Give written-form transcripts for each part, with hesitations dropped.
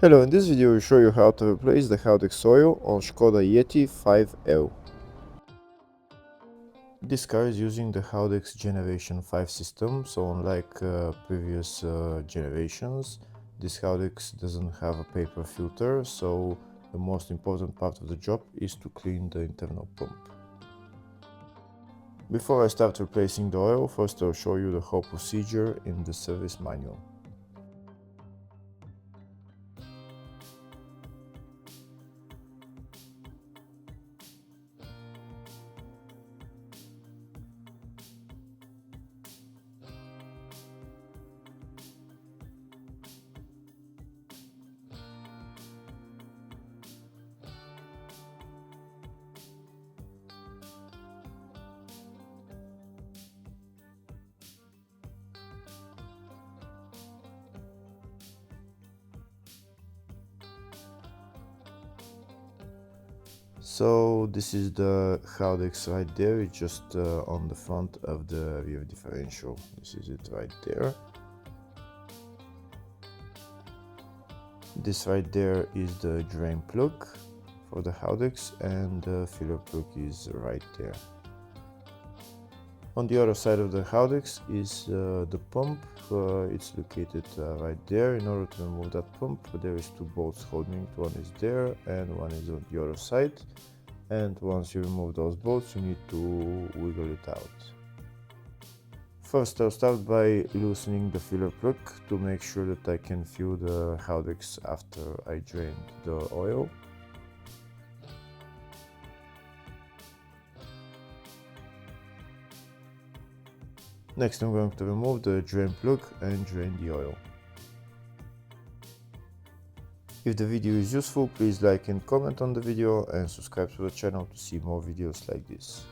Hello, in this video we show you how to replace the Haldex oil on Skoda Yeti 5L. This car is using the Haldex Generation 5 system, so unlike previous generations, this Haldex doesn't have a paper filter, so the most important part of the job is to clean the internal pump. Before I start replacing the oil, first I'll show you the whole procedure in the service manual. So this is the Haldex right there, it's just on the front of the rear differential. This is it right there. This right there is the drain plug for the Haldex, and the filler plug is right there. On the other side of the Haldex is the pump. It's located right there. In order to remove that pump, there is two bolts holding it. One is there and one is on the other side. And once you remove those bolts, you need to wiggle it out. First, I'll start by loosening the filler plug to make sure that I can fill the Haldex after I drained the oil. Next, I'm going to remove the drain plug and drain the oil. If the video is useful, please like and comment on the video and subscribe to the channel to see more videos like this.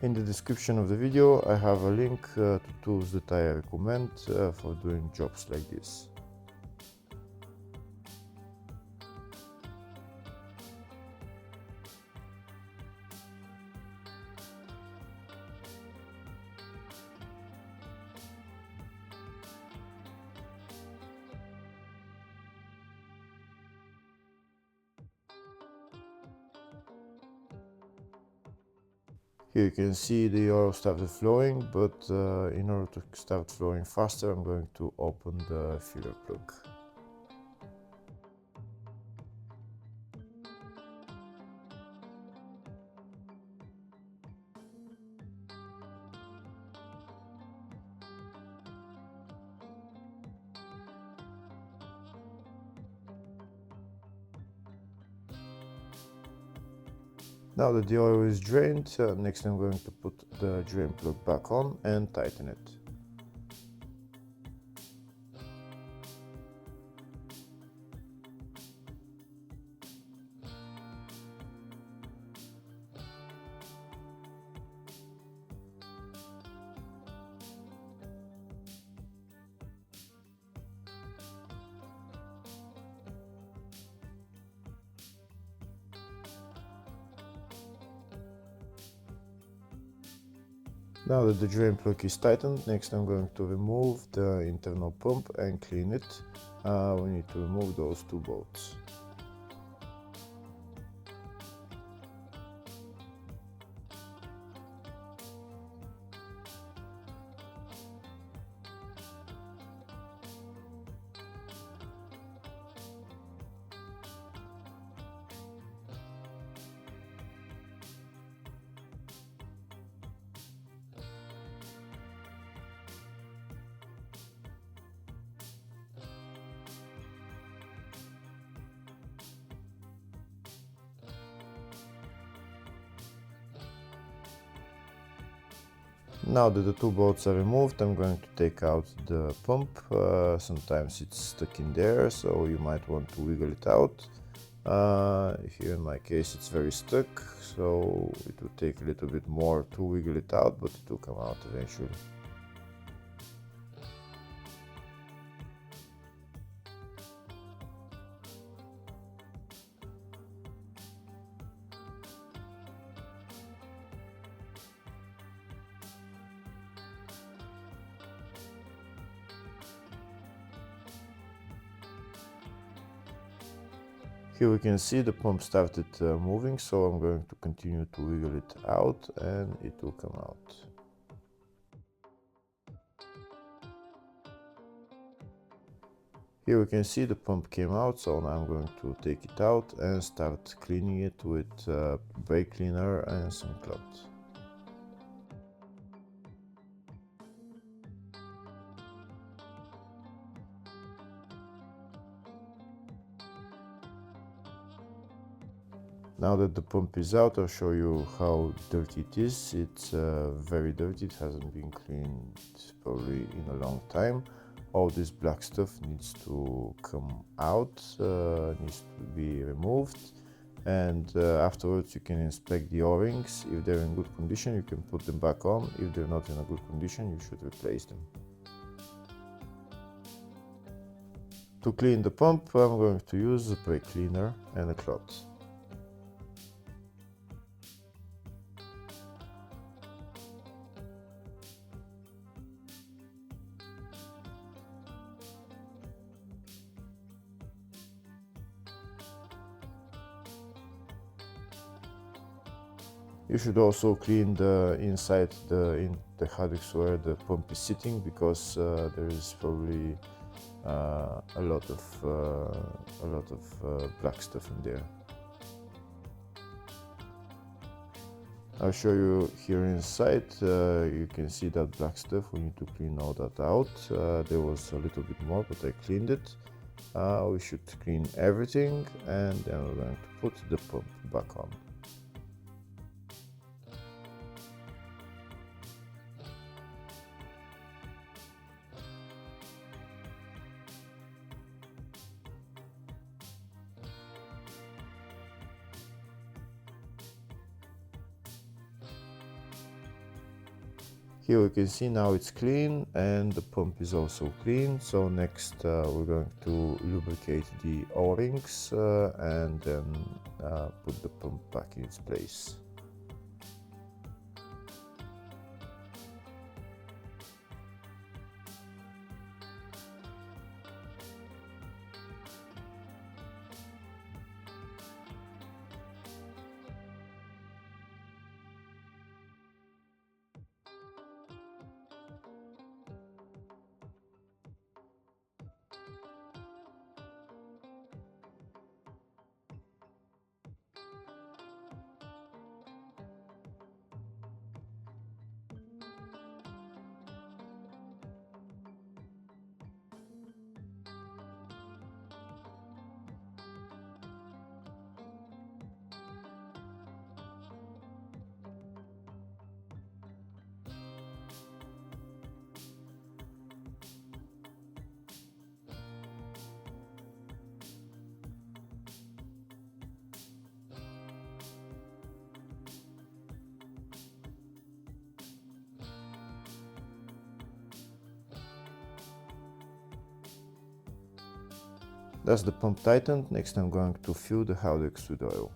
In the description of the video I have a link to tools that I recommend for doing jobs like this. Here you can see the oil started flowing, but in order to start flowing faster, I'm going to open the filler plug. Now that the oil is drained, next I'm going to put the drain plug back on and tighten it. Now that the drain plug is tightened, next I'm going to remove the internal pump and clean it. We need to remove those two bolts. Now that the two bolts are removed, I'm going to take out the pump. Sometimes it's stuck in there, so you might want to wiggle it out. Here in my case it's very stuck, so it will take a little bit more to wiggle it out, but it will come out eventually. Here we can see the pump started moving, so I'm going to continue to wiggle it out and it will come out. Here we can see the pump came out, so now I'm going to take it out and start cleaning it with brake cleaner and some cloth. Now that the pump is out, I'll show you how dirty it is. It's very dirty, it hasn't been cleaned probably in a long time. All this black stuff needs to come out, needs to be removed, and afterwards you can inspect the O-rings. If they're in good condition, you can put them back on. If they're not in a good condition, you should replace them. To clean the pump, I'm going to use a brake cleaner and a cloth. You should also clean the inside the Haldex where the pump is sitting, because there is probably a lot of black stuff in there. I'll show you here inside. You can see that black stuff. We need to clean all that out. There was a little bit more, but I cleaned it. We should clean everything, and then we're going to put the pump back on. Here we can see now it's clean and the pump is also clean. So next we're going to lubricate the O-rings and then put the pump back in its place. That's the pump tightened. Next I'm going to fill the Haldex with oil.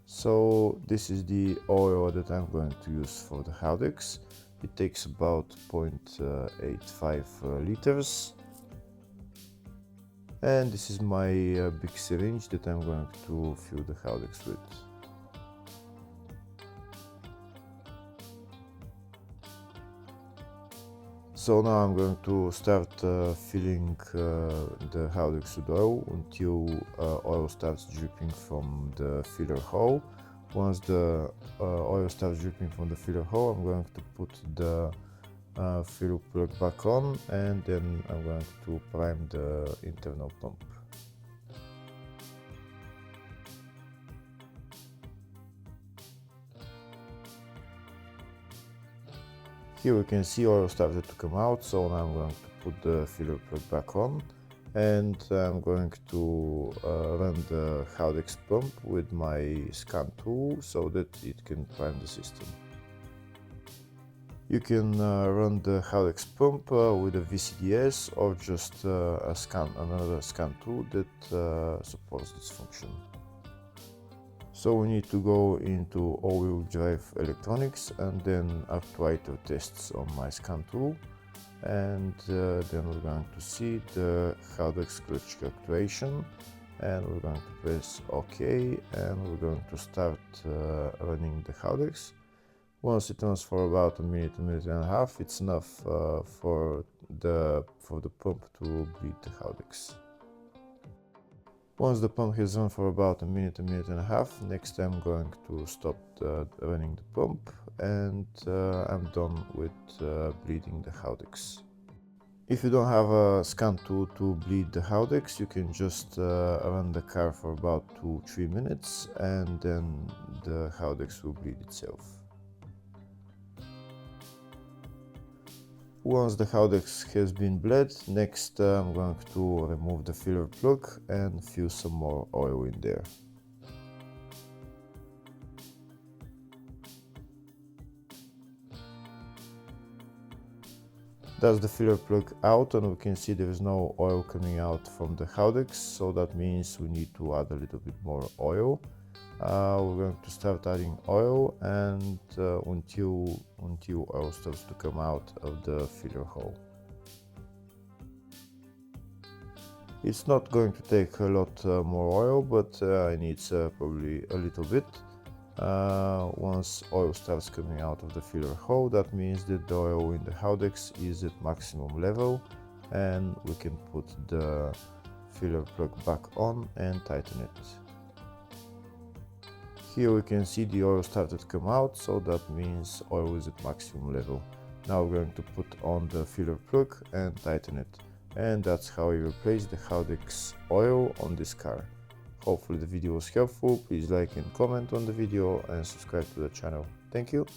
So this is the oil that I'm going to use for the Haldex. It takes about 0.85 liters. And this is my big syringe that I'm going to fill the Haldex with. So now I'm going to start filling the Haldex with oil until oil starts dripping from the filler hole. Once the oil starts dripping from the filler hole, I'm going to put the filler plug back on, and then I'm going to prime the internal pump. Here we can see oil started to come out, so now I'm going to put the filler plug back on, and I'm going to run the Haldex pump with my scan tool so that it can prime the system. You can run the Haldex pump with a VCDS or just another scan tool that supports this function. So we need to go into all-wheel drive electronics and then actuator tests on my scan tool. and then we're going to see the Haldex clutch actuation, and we're going to press OK, and we're going to start running the Haldex. Once it runs for about a minute and a half, it's enough for the pump to bleed the Haldex. Once the pump has run for about a minute and a half, next I'm going to stop running the pump, and I'm done with bleeding the Haldex. If you don't have a scan tool to bleed the Haldex, you can just run the car for about 2-3 minutes, and then the Haldex will bleed itself. Once the Haldex has been bled, next I'm going to remove the filler plug and fill some more oil in there. That's the filler plug out, and we can see there is no oil coming out from the Haldex, so that means we need to add a little bit more oil. We're going to start adding oil and until oil starts to come out of the filler hole. It's not going to take a lot more oil, but it needs probably a little bit. Once oil starts coming out of the filler hole, that means that the oil in the Haldex is at maximum level, and we can put the filler plug back on and tighten it. Here we can see the oil started to come out, so that means oil is at maximum level. Now we're going to put on the filler plug and tighten it. And that's how you replace the Haldex oil on this car. Hopefully the video was helpful. Please like and comment on the video and subscribe to the channel. Thank you.